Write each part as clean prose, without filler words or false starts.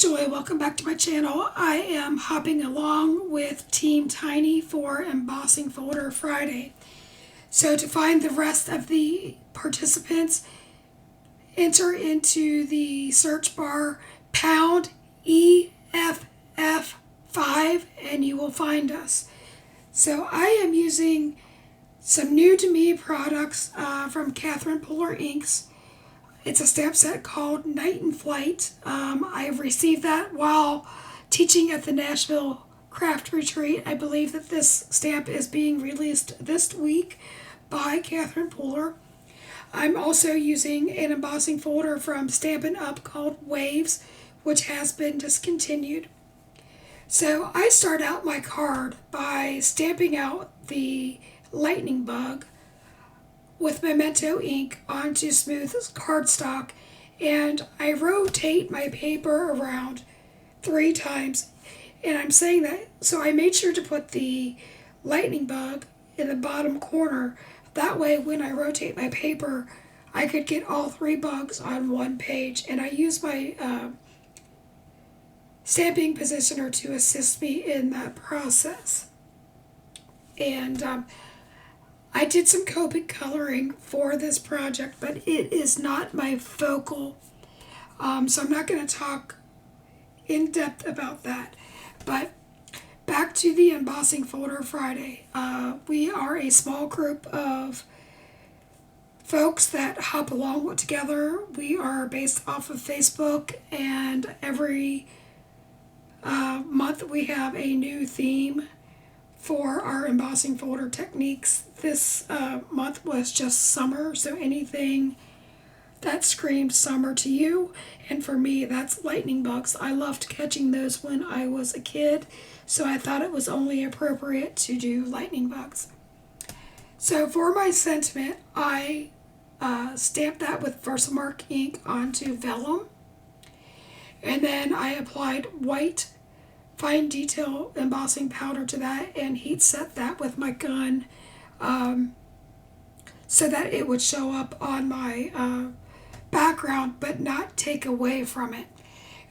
Joy. Welcome back to my channel. I am hopping along with Team Tiny for Embossing Folder Friday. So to find the rest of the participants, enter into the search bar pound EFF5 and you will find us. So I am using some new to me products from Catherine Puller Inks. It's a stamp set called Night in Flight. I received that while teaching at the Nashville Craft Retreat. I believe that this stamp is being released this week by Catherine Puller. I'm also using an embossing folder from Stampin' Up called Waves, which has been discontinued. So I start out my card by stamping out the lightning bug with Memento ink onto smooth cardstock, and I rotate my paper around 3 times. And I'm saying that so I made sure to put the lightning bug in the bottom corner. That way when I rotate my paper I could get all 3 bugs on one page, and I use my stamping positioner to assist me in that process. And I did some copic coloring for this project, but it is not my focal, so I'm not going to talk in depth about that. But back to the Embossing Folder Friday. We are a small group of folks that hop along together. We are based off of Facebook, and every month we have a new theme for our embossing folder techniques. This month was just summer, so anything that screamed summer to you, and for me that's lightning bugs. I loved catching those when I was a kid, so I thought it was only appropriate to do lightning bugs. So for my sentiment, I stamped that with Versamark ink onto vellum, and then I applied white fine detail embossing powder to that and heat set that with my gun so that it would show up on my background but not take away from it.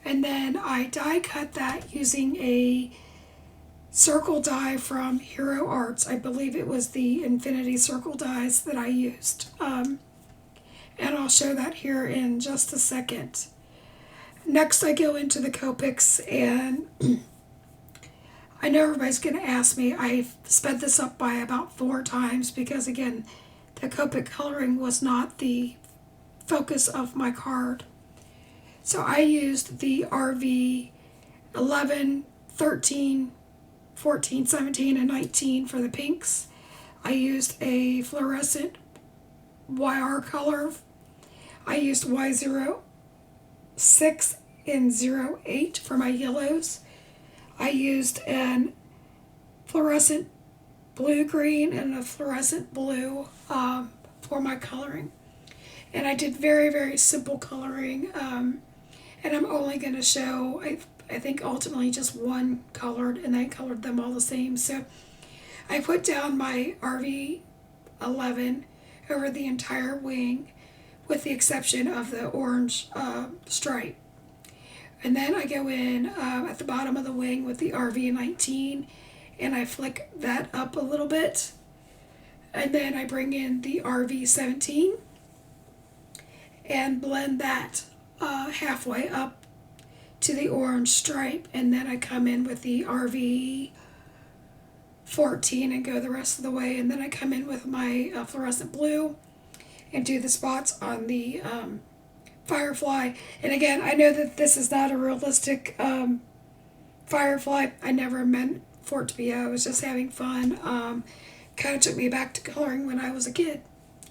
And then I die cut that using a circle die from Hero Arts. I believe it was the Infinity Circle dies that I used, and I'll show that here in just a second. Next I go into the copics, and I know everybody's going to ask me. I've sped this up by about 4 times because, again, the copic coloring was not the focus of my card. So I used the RV 11, 13, 14, 17, and 19 for the pinks. I used a fluorescent YR color. I used Y06 and 08 for my yellows. I used an fluorescent blue-green and a fluorescent blue for my coloring. And I did very, very simple coloring, and I'm only going to show, I think ultimately just one colored, and I colored them all the same. So I put down my RV 11 over the entire wing with the exception of the orange stripe. And then I go in at the bottom of the wing with the RV 19, and I flick that up a little bit. And then I bring in the RV 17 and blend that halfway up to the orange stripe. And then I come in with the RV 14 and go the rest of the way. And then I come in with my fluorescent blue and do the spots on the firefly. And again, I know that this is not a realistic firefly. I never meant for it to be. I was just having fun. Kind of took me back to coloring when I was a kid.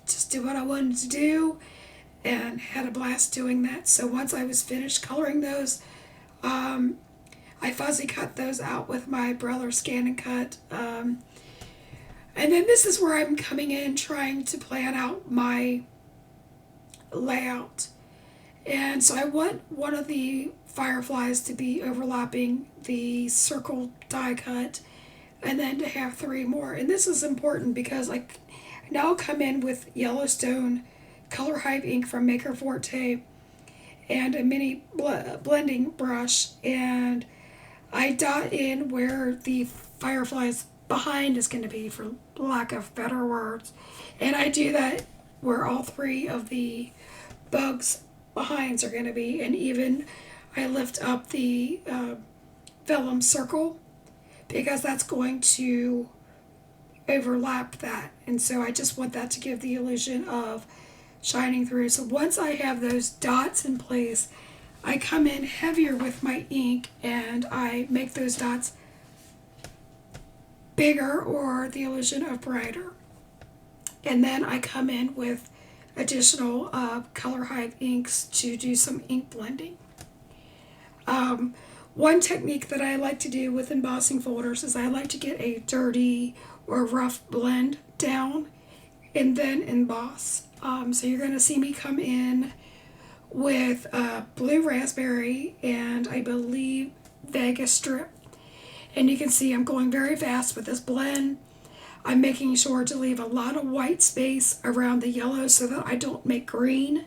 Just do what I wanted to do and had a blast doing that. So once I was finished coloring those, I fuzzy cut those out with my Brother Scan and Cut. And then this is where I'm coming in trying to plan out my layout. And so I want one of the fireflies to be overlapping the circle die cut, and then to have 3 more. And this is important because I now come in with Yellowstone Color Hive ink from Maker Forte, and a mini blending brush, and I dot in where the firefly's behind is going to be, for lack of better words. And I do that where all three of the bugs behinds are going to be, and even I lift up the vellum circle because that's going to overlap that, and so I just want that to give the illusion of shining through. So once I have those dots in place, I come in heavier with my ink and I make those dots bigger or the illusion of brighter. And then I come in with additional Color Hive inks to do some ink blending. One technique that I like to do with embossing folders is I like to get a dirty or rough blend down and then emboss. So you're going to see me come in with blue raspberry and I believe Vegas strip. And you can see I'm going very fast with this blend. I'm making sure to leave a lot of white space around the yellow so that I don't make green.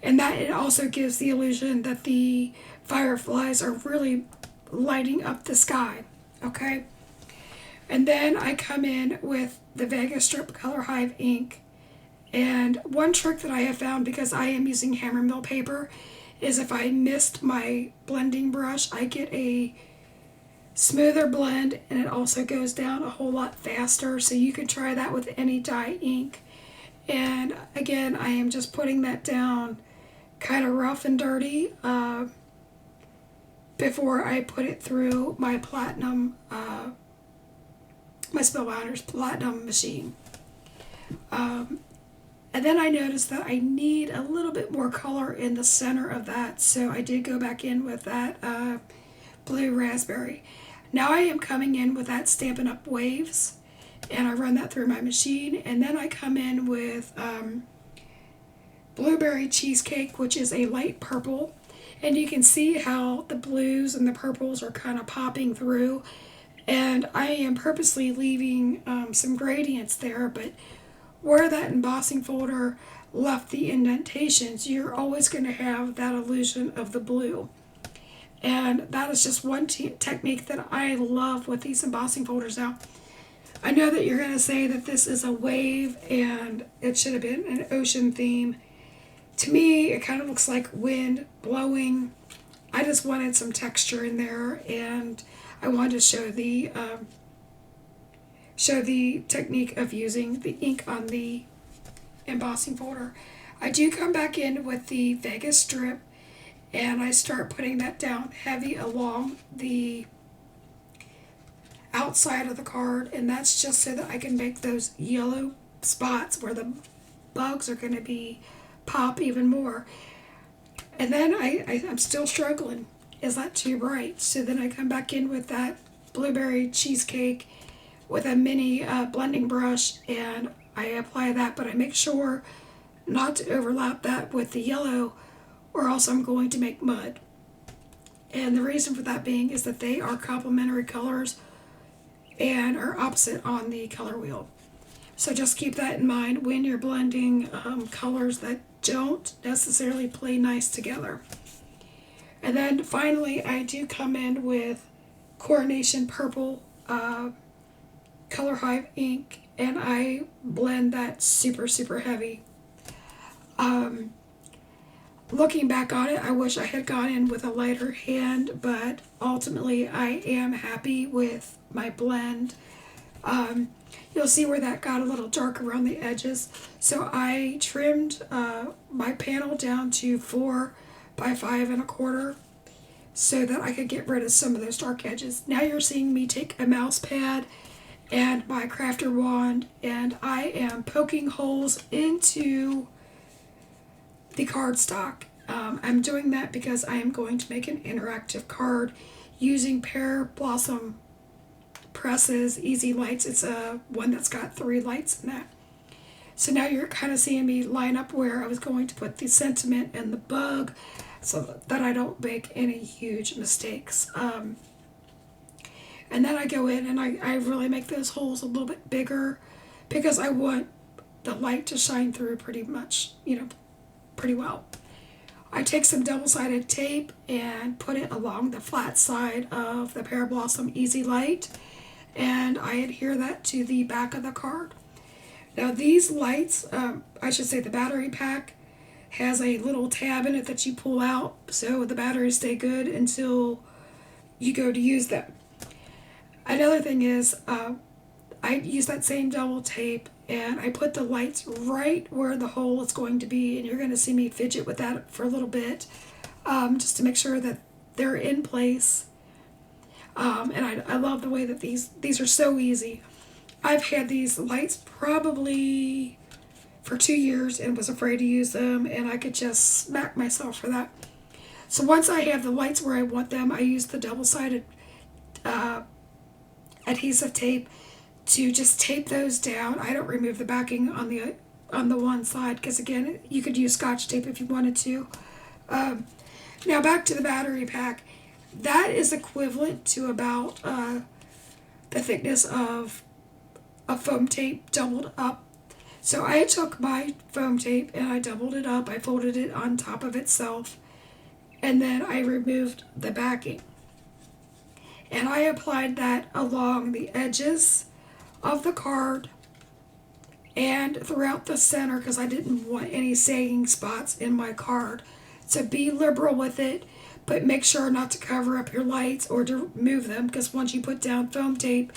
And that it also gives the illusion that the fireflies are really lighting up the sky, okay? And then I come in with the Vegas Strip Color Hive ink. And one trick that I have found, because I am using hammer mill paper, is if I missed my blending brush, I get a smoother blend and it also goes down a whole lot faster. So you can try that with any dye ink. And again, I am just putting that down kind of rough and dirty before I put it through my platinum, my Spellbinders Platinum machine. And then I noticed that I need a little bit more color in the center of that, so I did go back in with that blue raspberry. Now I am coming in with that Stampin' Up! Waves, and I run that through my machine, and then I come in with Blueberry Cheesecake, which is a light purple, and you can see how the blues and the purples are kind of popping through, and I am purposely leaving some gradients there, but where that embossing folder left the indentations, you're always going to have that illusion of the blue. And that is just one technique that I love with these embossing folders. Now, I know that you're going to say that this is a wave and it should have been an ocean theme. To me, it kind of looks like wind blowing. I just wanted some texture in there, and I wanted to show the technique of using the ink on the embossing folder. I do come back in with the Vegas strip, and I start putting that down heavy along the outside of the card, and that's just so that I can make those yellow spots where the bugs are going to be pop even more. And then I'm still struggling. Is that too bright? So then I come back in with that Blueberry Cheesecake with a mini blending brush, and I apply that, but I make sure not to overlap that with the yellow, or else I'm going to make mud. And the reason for that being is that they are complementary colors and are opposite on the color wheel. So just keep that in mind when you're blending colors that don't necessarily play nice together. And then finally, I do come in with Coronation Purple Color Hive ink, and I blend that super, super heavy. Looking back on it, I wish I had gone in with a lighter hand, but ultimately I am happy with my blend. You'll see where that got a little dark around the edges. So I trimmed my panel down to 4 by 5.25 so that I could get rid of some of those dark edges. Now you're seeing me take a mouse pad and my crafter wand, and I am poking holes into the cardstock. I'm doing that because I am going to make an interactive card using Pear Blossom Presses Easy Lights. It's a one that's got 3 lights in that. So now you're kind of seeing me line up where I was going to put the sentiment and the bug so that I don't make any huge mistakes. And then I go in and I really make those holes a little bit bigger because I want the light to shine through pretty much, pretty well. I take some double-sided tape and put it along the flat side of the Pear Blossom Easy Light, and I adhere that to the back of the card. Now these lights, I should say the battery pack, has a little tab in it that you pull out so the batteries stay good until you go to use them. Another thing is, I use that same double tape and I put the lights right where the hole is going to be, and you're going to see me fidget with that for a little bit, just to make sure that they're in place. And I love the way that these are so easy. I've had these lights probably for 2 years and was afraid to use them, and I could just smack myself for that. So once I have the lights where I want them, I use the double-sided adhesive tape to just tape those down. I don't remove the backing on the one side because, again, you could use Scotch tape if you wanted to. Now back to the battery pack. That is equivalent to about the thickness of a foam tape doubled up. So I took my foam tape and I doubled it up. I folded it on top of itself, and then I removed the backing. And I applied that along the edges of the card and throughout the center because I didn't want any sagging spots in my card. So be liberal with it, but make sure not to cover up your lights or to remove them, because once you put down foam tape,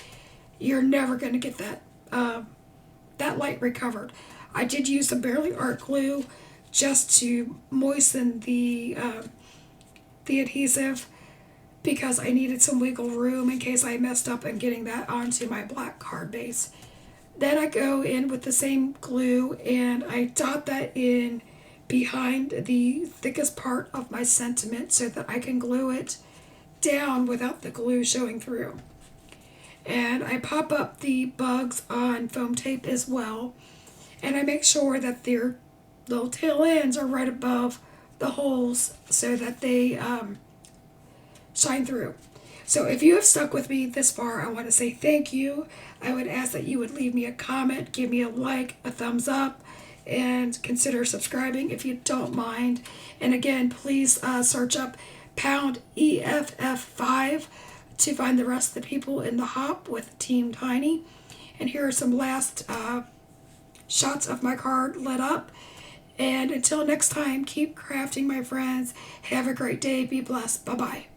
you're never going to get that light recovered. I did use some Barely Art glue just to moisten the adhesive because I needed some wiggle room in case I messed up in getting that onto my black card base. Then I go in with the same glue and I dot that in behind the thickest part of my sentiment so that I can glue it down without the glue showing through. And I pop up the bugs on foam tape as well, and I make sure that their little tail ends are right above the holes so that they shine through. So if you have stuck with me this far, I want to say thank you. I would ask that you would leave me a comment, give me a like, a thumbs up, and consider subscribing if you don't mind. And again, please search up pound EFF5 to find the rest of the people in the hop with Team Tiny. And here are some last shots of my card lit up. And until next time, keep crafting, my friends. Have a great day. Be blessed. Bye-bye.